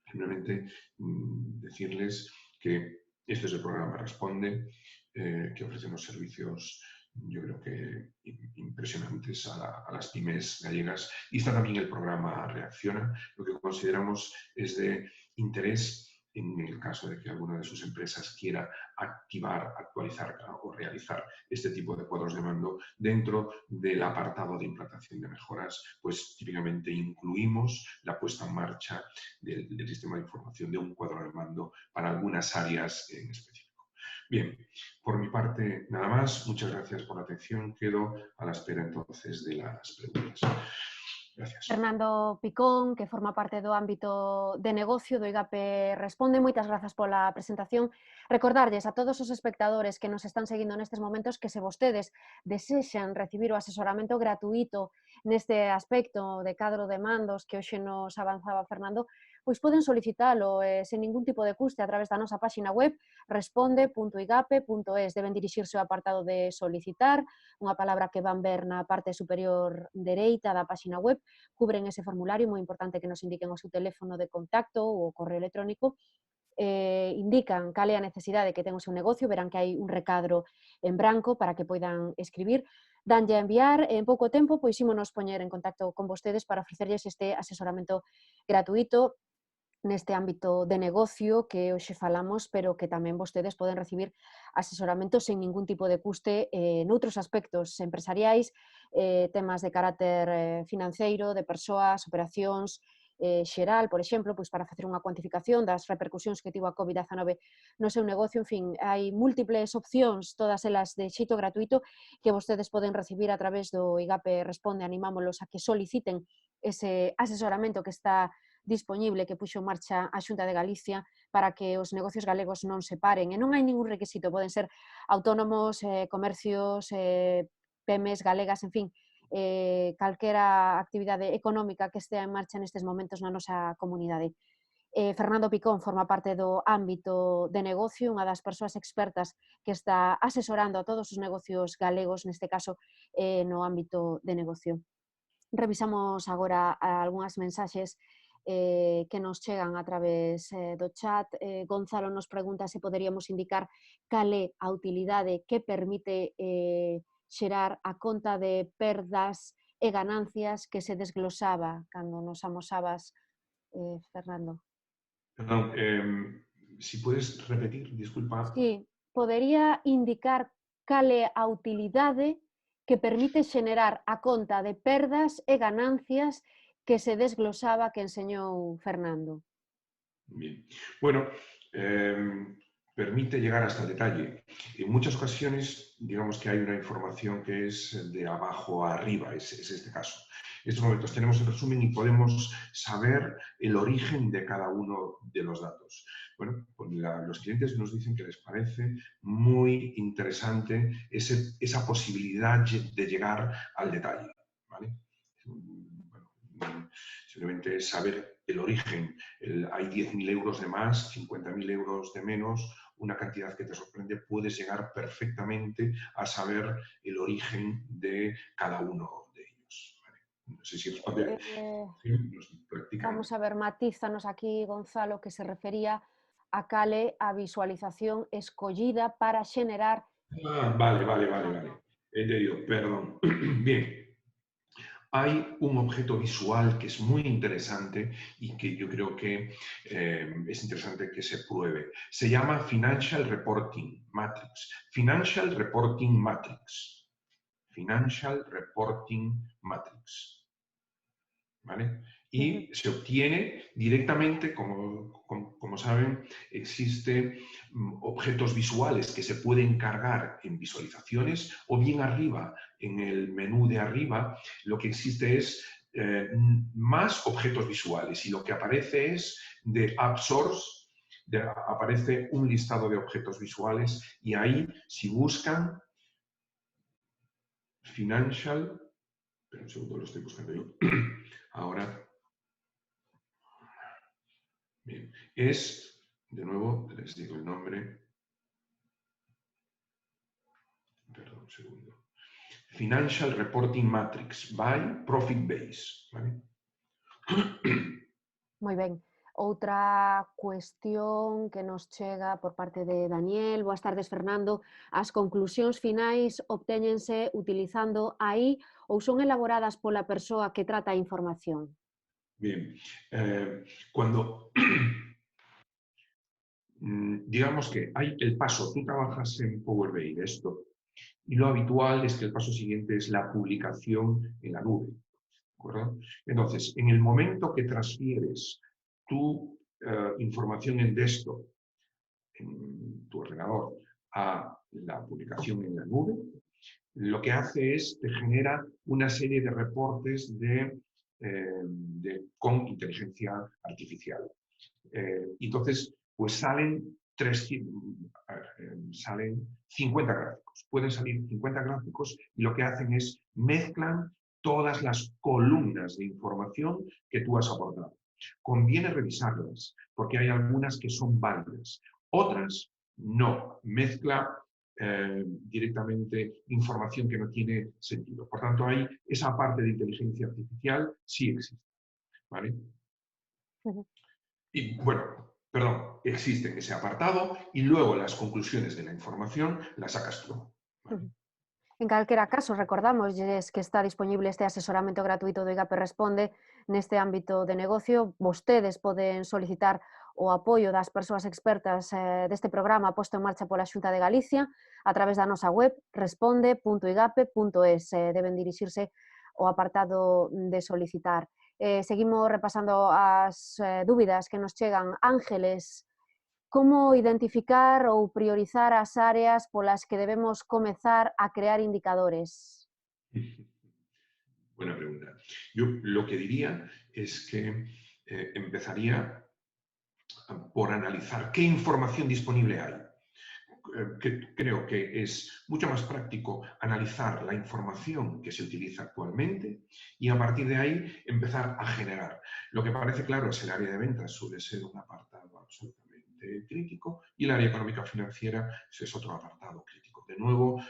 simplemente decirles que este es el programa Responde, que ofrece unos servicios, yo creo que impresionantes a las pymes gallegas, y está también el programa Reacciona, lo que consideramos es de interés en el caso de que alguna de sus empresas quiera activar, actualizar o realizar este tipo de cuadros de mando. Dentro del apartado de implantación de mejoras, pues típicamente incluimos la puesta en marcha del sistema de información de un cuadro de mando para algunas áreas en específico. Bien, por mi parte nada más. Muchas gracias por la atención. Quedo a la espera entonces de las preguntas. Gracias. Fernando Picón, que forma parte do ámbito de negocio do IGAPE Responde. Moitas grazas pola presentación. Recordarlles a todos os espectadores que nos están seguindo nestes momentos que se vostedes desexan recibir o asesoramento gratuito neste aspecto de cadro de mandos que hoxe nos avanzaba Fernando, pois poden solicitalo sen ningún tipo de custe a través da nosa páxina web responde.igape.es. Deben dirixirse ao apartado de solicitar, unha palabra que van ver na parte superior dereita da páxina web. Cubren ese formulario, moi importante que nos indiquen o seu teléfono de contacto ou o correo electrónico, indican cal é a necesidade que ten o seu negocio, verán que hai un recadro en branco para que poidan escribir, danlle a enviar, en pouco tempo pois ímonos poñer en contacto con vostedes para ofrecerlles este asesoramento gratuito neste ámbito de negocio que hoxe falamos, pero que tamén vostedes poden recibir asesoramento sen ningún tipo de custe noutros aspectos empresariais, temas de carácter financeiro, de persoas, operacións, xeral, por exemplo, pois para facer unha cuantificación das repercusións que tivo a COVID-19 no seu negocio. En fin, hai múltiples opcións, todas elas de xeito gratuito, que vostedes poden recibir a través do IGAPE Responde. Animámolos a que soliciten ese asesoramento que está dispoñible, que puxo en marcha a Xunta de Galicia para que os negocios galegos non se paren. E non hai ningún requisito, poden ser autónomos, comercios, PEMES galegas, en fin, calquera actividade económica que estea en marcha nestes momentos na nosa comunidade. Fernando Picón forma parte do ámbito de negocio, unha das persoas expertas que está asesorando a todos os negocios galegos, neste caso no ámbito de negocio. Revisamos agora algunhas mensaxes que nos chegan a través do chat. Gonzalo nos pregunta se poderíamos indicar cal é a utilidade que permite xerar a conta de perdas e ganancias que se desglosaba cando nos amosabas, Fernando. Perdón, si puedes repetir, disculpa. Sí, podería indicar cal é a utilidade que permite xenerar a conta de perdas e ganancias que se desglosaba que enseñou Fernando. Bien. Bueno, permite llegar hasta el detalle. En muchas ocasiones, digamos que hay una información que es de abajo a arriba, es este caso. En estos momentos tenemos el resumen y podemos saber el origen de cada uno de los datos. Bueno, pues los clientes nos dicen que les parece muy interesante esa posibilidad de llegar al detalle, ¿vale? Bueno, simplemente saber el origen. Hay 10.000 euros de más, 50.000 euros de menos, una cantidad que te sorprende, puedes llegar perfectamente a saber el origen de cada uno de ellos. ¿Vale? No sé si responde. Vamos a ver, matízanos aquí, Gonzalo, que se refería a cale a visualización escollida para xenerar... Vale. He entendido, perdón. Bien. Hay un objeto visual que es muy interesante y que yo creo que es interesante que se pruebe. Se llama Financial Reporting Matrix. Financial Reporting Matrix. Financial Reporting Matrix. ¿Vale? Y se obtiene directamente, como saben, existen objetos visuales que se pueden cargar en visualizaciones o bien arriba, en el menú de arriba, lo que existe es más objetos visuales y lo que aparece es de App Source, aparece un listado de objetos visuales y ahí, si buscan Financial, espera un segundo, lo estoy buscando yo, ahora. Bien, de nuevo, les digo el nombre. Perdón, un segundo. Financial Reporting Matrix by Profit Base. ¿Vale? Moi ben. Outra cuestión que nos chega por parte de Daniel. Boas tardes, Fernando. As conclusións finais obtéñense utilizando aí ou son elaboradas pola persoa que trata a información? Bien, cuando digamos que hay el paso, tú trabajas en Power BI de esto, y lo habitual es que el paso siguiente es la publicación en la nube. ¿De acuerdo? Entonces, en el momento que transfieres tu información en desktop, en tu ordenador, a la publicación en la nube, lo que hace es te genera una serie de reportes de con inteligencia artificial. Entonces, pues salen 50 gráficos. Pueden salir 50 gráficos y lo que hacen es mezclan todas las columnas de información que tú has aportado. Conviene revisarlas, porque hay algunas que son válidas. Otras, no. Mezcla directamente información que no tiene sentido. Por tanto, ahí esa parte de inteligencia artificial sí existe. ¿Vale? Y bueno, perdón, existe en ese apartado y luego las conclusiones de la información las sacas tú. ¿Vale? En calquera caso, recordamos que está disponible este asesoramento gratuito do IGAPE Responde neste ámbito de negocio. Vostedes poden solicitar o apoio das persoas expertas deste programa posto en marcha pola Xunta de Galicia a través da nosa web responde.igape.es. Deben dirixirse ao apartado de solicitar. Seguimos repasando as dúbidas que nos chegan. Ángeles, como identificar ou priorizar as áreas polas que debemos comezar a crear indicadores? Buena pregunta. Yo lo que diría es que empezaría por analizar qué información disponible hay. Creo que es mucho más práctico analizar la información que se utiliza actualmente y a partir de ahí empezar a generar. Lo que parece claro es el área de ventas suele ser un apartado absolutamente crítico y el área económica financiera es otro apartado crítico. De nuevo,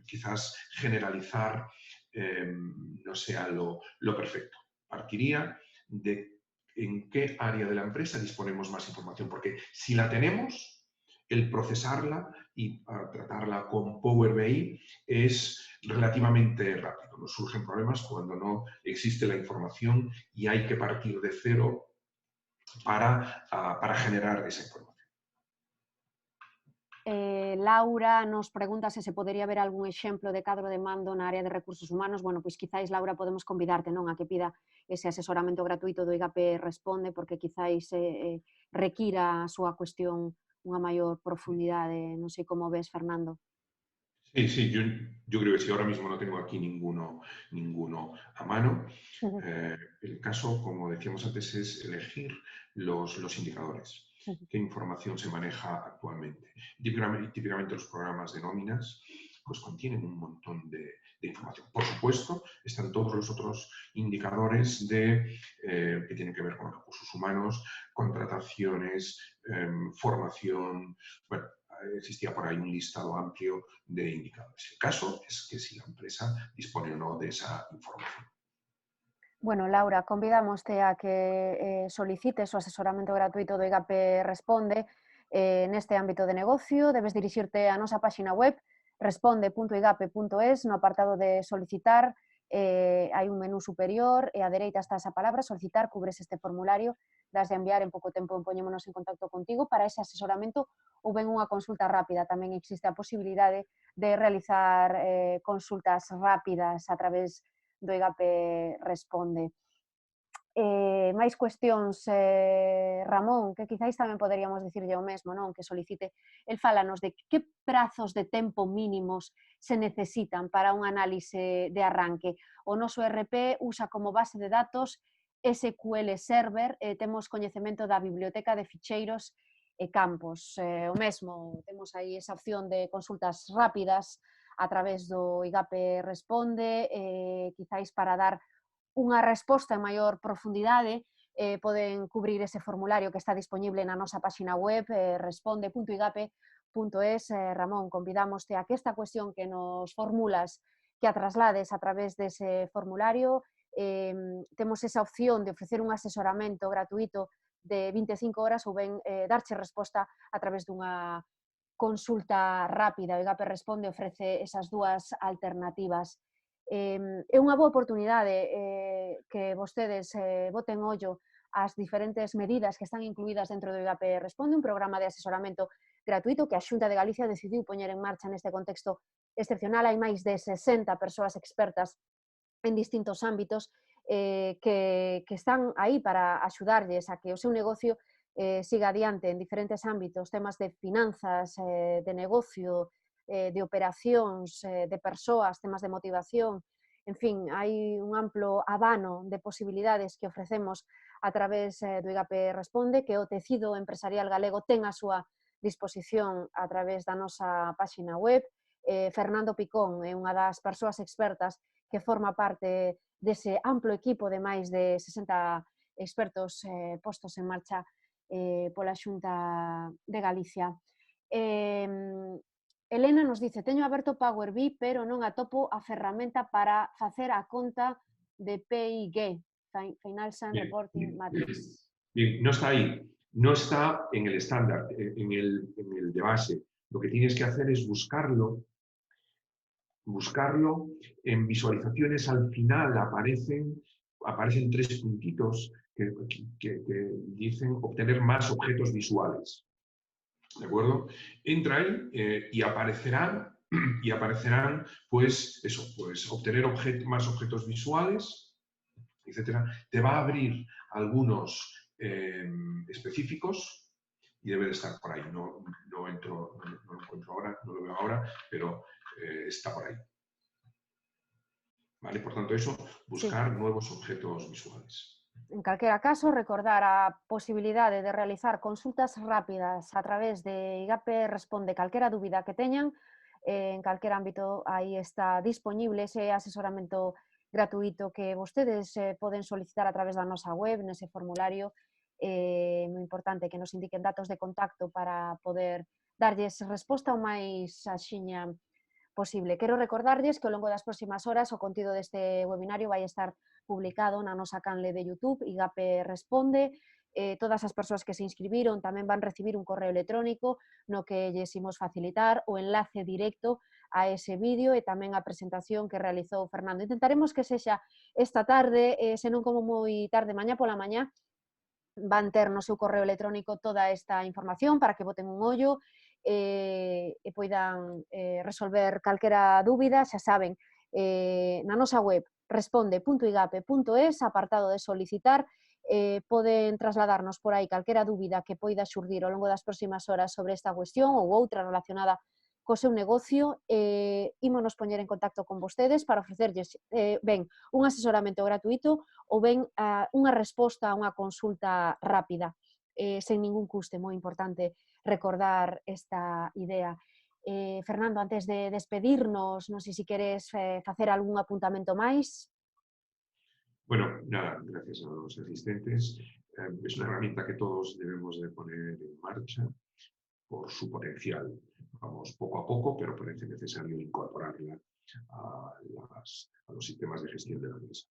quizás generalizar no sea lo perfecto. Partiría de en qué área de la empresa disponemos más información, porque si la tenemos, el procesarla y tratarla con Power BI es relativamente rápido. Nos surgen problemas cuando no existe la información y hay que partir de cero para generar esa información. Laura nos pregunta se podería ver algún exemplo de cadro de mando na área de recursos humanos. Bueno, pois quizáis, Laura, podemos convidarte non a que pida ese asesoramento gratuito do IGAPE Responde, porque quizáis requira a súa cuestión unha maior profundidade. Non sei como ves, Fernando. Sí, yo creo que sí. Ahora mismo no tengo aquí ninguno a mano. El caso, como decíamos antes, es elegir los indicadores. ¿Qué información se maneja actualmente? Típicamente los programas de nóminas pues contienen un montón de información. Por supuesto, están todos los otros indicadores que tienen que ver con recursos humanos, contrataciones, formación. Bueno, existía por ahí un listado amplio de indicadores. El caso es que si la empresa dispone o no de esa información. Bueno, Laura, convidámoste a que solicites o asesoramento gratuito do IGAPE Responde neste ámbito de negocio. Debes dirixirte á nosa páxina web responde.igape.es. No apartado de solicitar hai un menú superior e á dereita está esa palabra solicitar, cubres este formulario, das de enviar en pouco tempo poñémonos en contacto contigo para ese asesoramento ou ben unha consulta rápida. Tamén existe a posibilidade de realizar consultas rápidas a través do IGAPE Responde. Máis cuestións, Ramón, que quizáis tamén poderíamos dicirlle o mesmo, non? Que solicite, el fálanos de que prazos de tempo mínimos se necesitan para un análise de arranque. O noso ERP usa como base de datos SQL Server, temos coñecemento da biblioteca de ficheiros e campos. O mesmo, temos aí esa opción de consultas rápidas a través do IGAPE Responde, quizáis para dar unha resposta en maior profundidade, poden cubrir ese formulario que está disponible na nosa páxina web, responde.igape.es. Ramón, convidámoste a que esta cuestión que nos formulas, que a traslades a través dese formulario. Temos esa opción de ofrecer un asesoramento gratuito de 25 horas ou ben darche resposta a través dunha consulta rápida. O IGAPE Responde ofrece esas dúas alternativas. É unha boa oportunidade que vostedes boten ollo ás diferentes medidas que están incluídas dentro do IGAPE Responde, un programa de asesoramento gratuito que a Xunta de Galicia decidiu poñer en marcha neste contexto excepcional. Hai máis de 60 persoas expertas en distintos ámbitos que están aí para axudarlles a que o seu negocio siga adiante en diferentes ámbitos, temas de finanzas, de negocio, de operacións, de persoas, temas de motivación, En fin, hai un amplo abano de posibilidades que ofrecemos a través do IGAP Responde, que o tecido empresarial galego ten a súa disposición a través da nosa páxina web. Fernando Picón é unha das persoas expertas que forma parte dese amplo equipo de máis de 60 expertos postos en marcha pola Xunta de Galicia. Elena nos dice, teño aberto Power BI, pero non atopo a ferramenta para facer a conta de PIG, Financial Bien, Reporting bien, Matrix. bien, no está ahí, no está en el estándar, en el de base. Lo que tienes que hacer es buscarlo en visualizaciones. Al final aparecen 3 puntitos que dicen obtener más objetos visuales. ¿De acuerdo? Entra ahí y aparecerán, pues eso, pues obtener más objetos visuales, etcétera. Te va a abrir algunos específicos y debe de estar por ahí. No lo encuentro ahora, no lo veo ahora, pero está por ahí. ¿Vale? Por tanto, eso, buscar nuevos objetos visuales. En calquera caso, recordar a posibilidade de realizar consultas rápidas a través de IGAP Responde calquera dúbida que teñan, en calquer ámbito aí está disponible ese asesoramento gratuito que vostedes poden solicitar a través da nosa web, nese formulario. Moi importante que nos indiquen datos de contacto para poder darlles resposta o máis axiña posible. Quero recordarlles que ao longo das próximas horas o contido deste webinario vai estar publicado na nosa canle de YouTube, IGAP Responde. Todas as persoas que se inscribiron tamén van recibir un correo electrónico no que lles imos facilitar o enlace directo a ese vídeo e tamén a presentación que realizou Fernando. Intentaremos que sexa esta tarde, senón como moi tarde, mañá pola mañá, van ter no seu correo electrónico toda esta información para que boten un ollo e poidan resolver calquera dúbida. Xa saben, na nosa web responde.igape.es, apartado de solicitar, poden trasladarnos por aí calquera dúbida que poida xurdir ao longo das próximas horas sobre esta cuestión ou outra relacionada co seu negocio. Ímonos poñer en contacto con vostedes para ofrecerlles ben un asesoramento gratuito ou ben unha resposta a unha consulta rápida, sen ningún custe. Moi importante recordar esta idea. Fernando, antes de despedirnos, non sei se queres facer algún apuntamento máis. Bueno, nada, gracias a los asistentes. Es una herramienta que todos debemos de poner en marcha por su potencial. Vamos poco a poco, pero parece necesario incorporarla a los sistemas de gestión de la empresa.